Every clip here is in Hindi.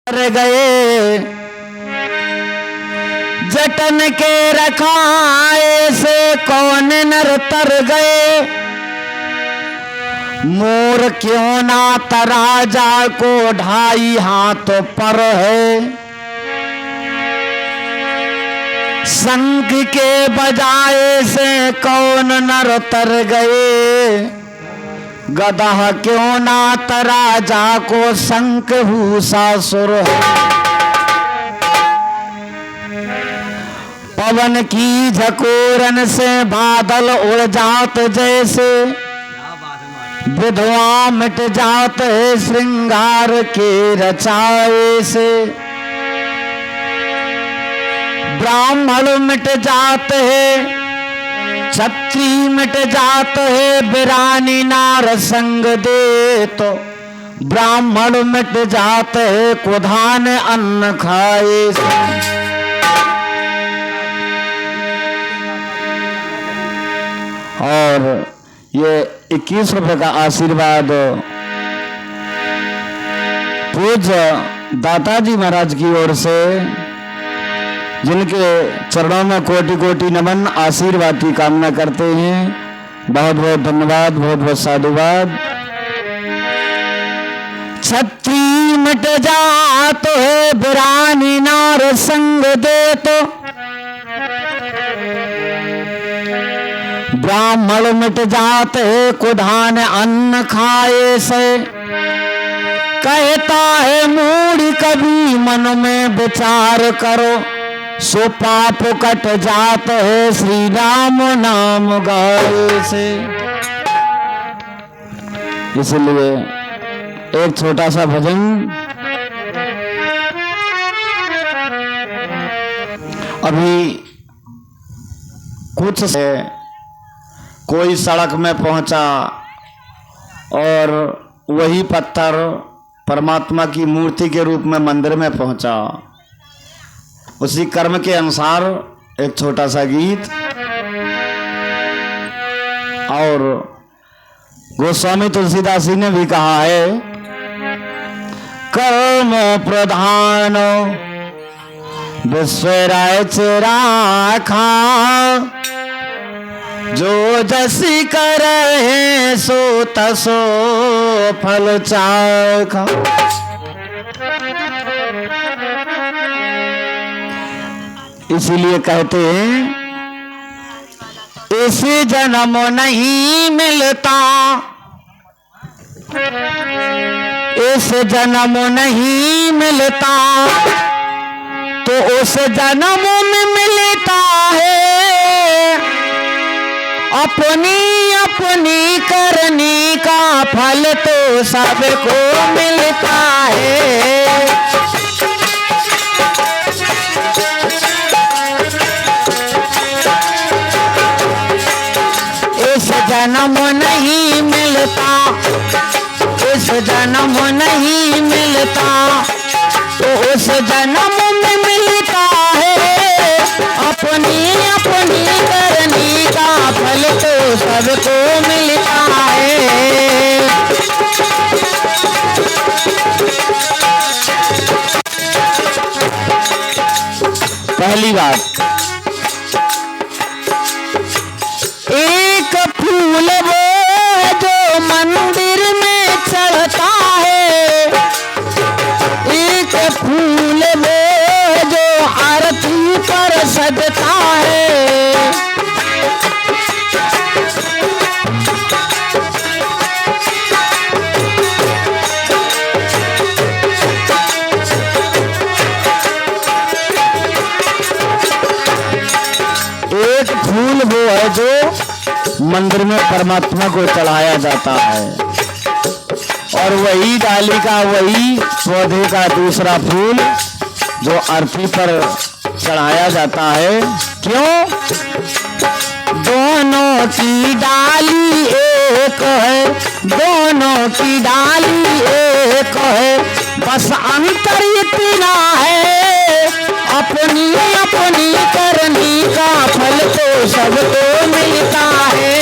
कर गए जटन के रखाए से कौन नर तर गए। मोर क्यों ना तराजा को ढाई हाथ पर है। शंख के बजाए से कौन नर तर गए। गदह क्यों ना तराजा को शंख भूषा सुर है। पवन की झकोरन से बादल उड़ जात जैसे। विधवा मिट जात है श्रृंगार के रचाए से। ब्राह्मण मिट जात है छत्री मिट जात है। बिरानी नार संग दे तो ब्राह्मण मिट जात है कुधान अन्न खाए से। और ये 21 रुपए का आशीर्वाद पूज्य दाताजी महाराज की ओर से, जिनके चरणों में कोटि कोटि नमन आशीर्वाद की कामना करते हैं। बहुत बहुत धन्यवाद, बहुत बहुत साधुवाद। छत्री मिट जात है बिरानी नार संग दे तो ब्राह्मण मिट जात है कुधान अन्न खाए से। कहता है मूढ़ कभी मन में विचार करो सो पाप कट जात है श्री राम नाम गाए से। इसलिए एक छोटा सा भजन अभी कुछ से कोई सड़क में पहुंचा और वही पत्थर परमात्मा की मूर्ति के रूप में मंदिर में पहुंचा। उसी कर्म के अनुसार एक छोटा सा गीत। और गोस्वामी तुलसीदास जी ने भी कहा है, कर्म प्रधान विश्वराज राखा। जो जसी करे सो तसो फल चाखा। इसीलिए कहते हैं इस जन्म नहीं मिलता। इस जन्म नहीं मिलता तो उस जन्म में मिलता है। अपनी अपनी करनी का फल तो सबको मिलता है। इस जन्म नहीं मिलता, इस जन्म नहीं मिलता तो उस जन्म में मिलता है। अपनी अपनी करनी का फल तो सबको मिलता है। पहली बात, एक फूल वो जो मंदिर में चढ़ता है। एक फूल वो जो आरती पर सजता है। एक फूल वो है जो मंदिर में परमात्मा को चढ़ाया जाता है। और वही डाली का, वही पौधे का दूसरा फूल जो आरती पर चढ़ाया जाता है। क्यों? दोनों की डाली एक है, दोनों की डाली एक है। बस अंतर इतना है, अपनी अपनी करनी का फल तो सबको मिलता है।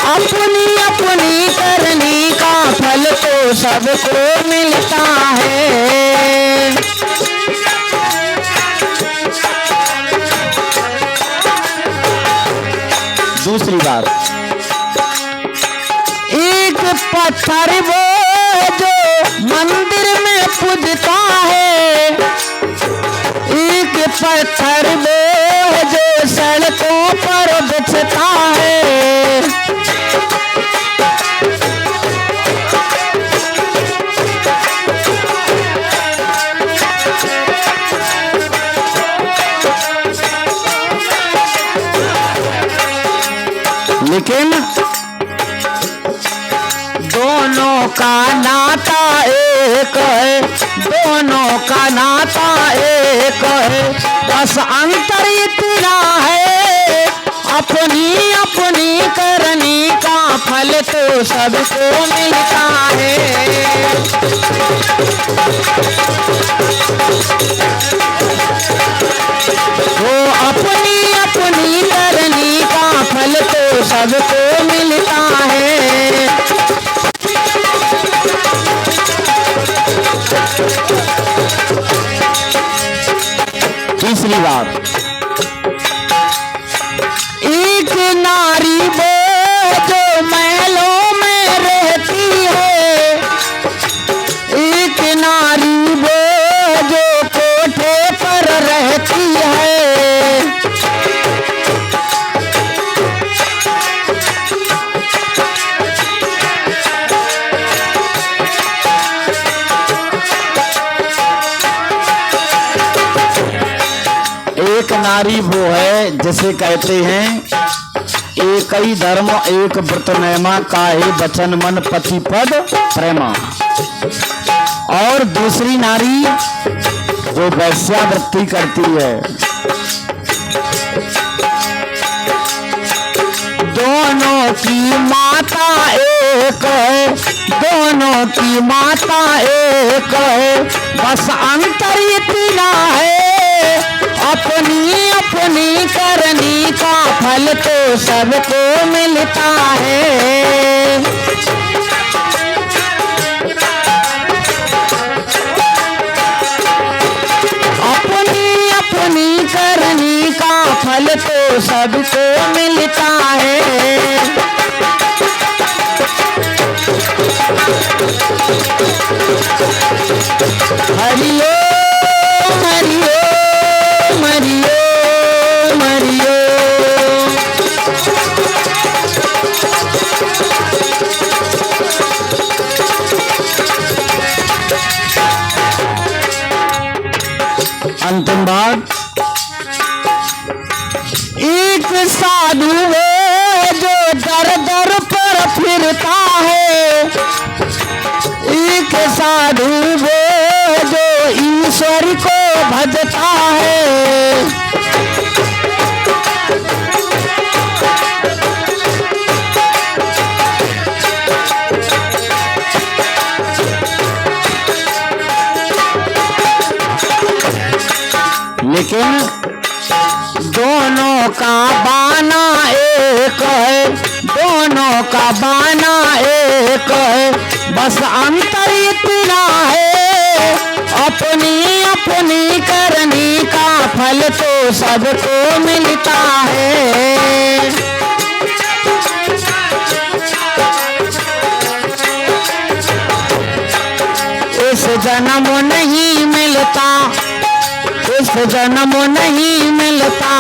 अपनी अपनी करनी का फल तो सबको मिलता है। दूसरी बात, एक पत्थर वो जो मंदिर में पूजता है, एक पत्थर वो जो सड़कों पर बिछता है। लेकिन दोनों का नाता एक है, दोनों का नाता एक है, बस अंतर इतना है अपनी अपनी करनी का फल तो सबको मिलता है। वो अपनी अपनी करनी का फल तो सबको मिलता है। तीसरी बात, एक नारी वो जो महलों में रहती है, एक नारी वो जो कोठे पर रहती है। एक नारी वो है जिसे कहते हैं एक ही धर्म एक व्रत नेमा, काहे बचन मन पति पद प्रेमा। और दूसरी नारी जो वैश्यावृत्ति करती है। दोनों की माता एक है, दोनों की माता एक है, बस अंतर इतना है अपनी अपनी करनी का फल तो सबको मिलता है। अपनी अपनी करनी का फल तो सबको मिलता है। हरिओ हरिओ मरियो मरियो। अंतिम बात, एक साधु है जो दर दर पर फिरता है, एक साधु है जो ईश्वर को भजता है। लेकिन दोनों का बाना एक है, दोनों का बाना एक है, बस अंतर इतना है अपनी अपनी करनी का फल तो सबको मिलता है। इस जन्म नहीं मिलता, इस जन्म नहीं मिलता,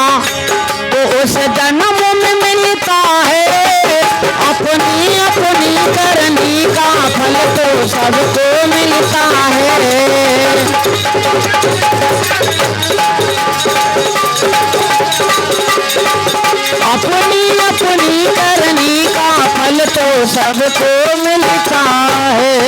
तो उस जन्म में मिलता है अपनी अपनी करनी का फल तो सबको मिलता है। अपनी अपनी करनी का फल तो सबको मिलता है।